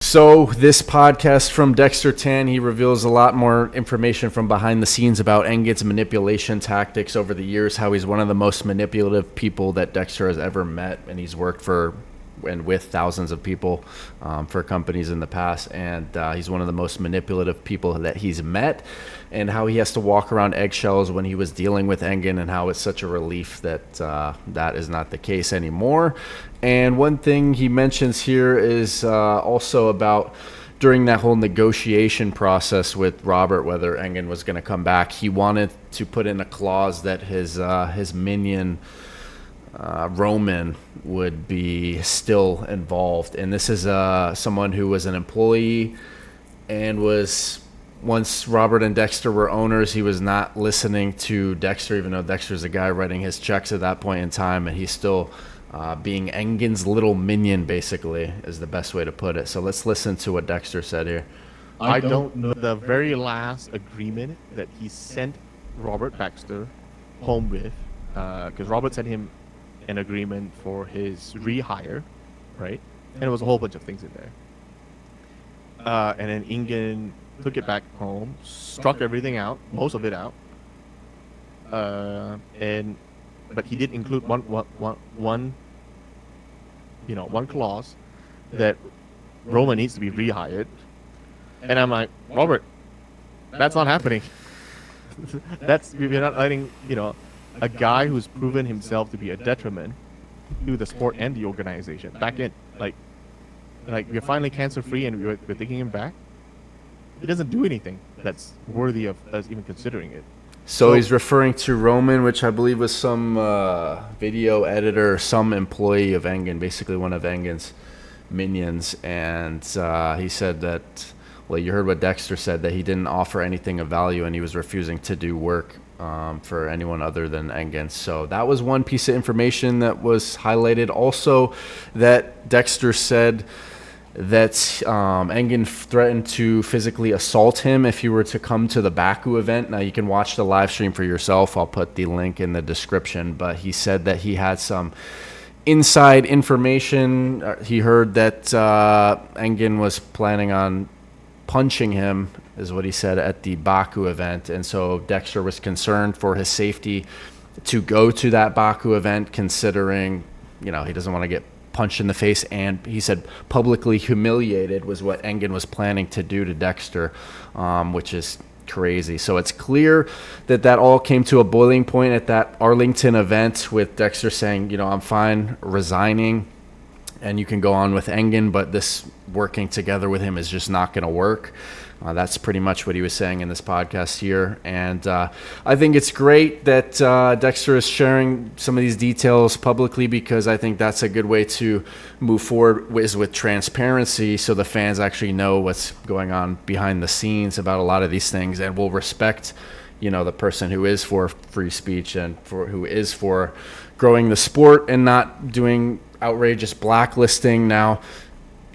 So this podcast from Dexter Tan, he reveals a lot more information from behind the scenes about Engin's manipulation tactics over the years, how he's one of the most manipulative people that Dexter has ever met, and he's worked for and with thousands of people for companies in the past, and he's one of the most manipulative people that he's met, and how he has to walk around eggshells when he was dealing with Engin, and how it's such a relief that that is not the case anymore. And one thing he mentions here is also about during that whole negotiation process with Robert, whether Engin was going to come back, he wanted to put in a clause that his minion Roman would be still involved. And this is someone who was an employee and was, once Robert and Dexter were owners, he was not listening to Dexter, even though Dexter's a guy writing his checks at that point in time, and he's still being Engin's little minion, basically, is the best way to put it. So let's listen to what Dexter said here. I don't know the very last agreement that he sent Robert Baxter home with, because Robert sent him an agreement for his rehire, right? And it was a whole bunch of things in there. And then Engin took it back home, struck everything out, most of it out, but he did include one clause that Roman needs to be rehired. And I'm like, Robert, that's not happening. You're not letting, a guy who's proven himself to be a detriment to the sport and the organization back in. Like we're finally cancer free and we're taking him back. It doesn't do anything that's worthy of us even considering it. So he's referring to Roman, which I believe was some video editor, some employee of Engin, basically one of Engin's minions. And he said that, well, you heard what Dexter said, that he didn't offer anything of value and he was refusing to do work for anyone other than Engin. So that was one piece of information that was highlighted. Also, that Dexter said that Engin threatened to physically assault him if he were to come to the Baku event. Now, you can watch the live stream for yourself. I'll put the link in the description. But he said that he had some inside information. He heard that Engin was planning on punching him, is what he said, at the Baku event. And so Dexter was concerned for his safety to go to that Baku event, considering, he doesn't want to get punched in the face, and he said publicly humiliated was what Engin was planning to do to Dexter, which is crazy. So it's clear that all came to a boiling point at that Arlington event, with Dexter saying, I'm fine resigning and you can go on with Engin, but this working together with him is just not going to work. That's pretty much what he was saying in this podcast here. And I think it's great that Dexter is sharing some of these details publicly, because I think that's a good way to move forward with transparency, so the fans actually know what's going on behind the scenes about a lot of these things, and will respect, the person who is for free speech and who is for growing the sport and not doing outrageous blacklisting. Now,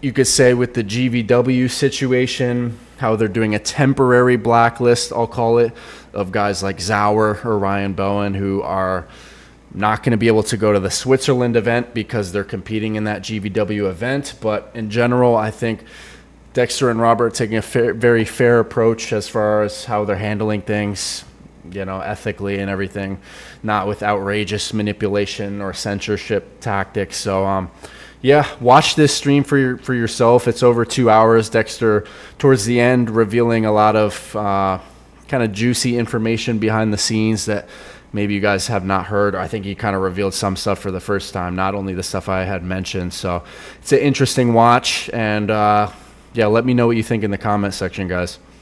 you could say with the GVW situation, how they're doing a temporary blacklist, I'll call it, of guys like Zauer or Ryan Bowen, who are not going to be able to go to the Switzerland event because they're competing in that GVW event. But in general, I think Dexter and Robert are taking a very fair approach as far as how they're handling things, ethically and everything, not with outrageous manipulation or censorship tactics. So, watch this stream for yourself. It's over 2 hours. Dexter, towards the end, revealing a lot of kind of juicy information behind the scenes that maybe you guys have not heard. I think he kind of revealed some stuff for the first time, not only the stuff I had mentioned. So it's an interesting watch. And, let me know what you think in the comment section, guys.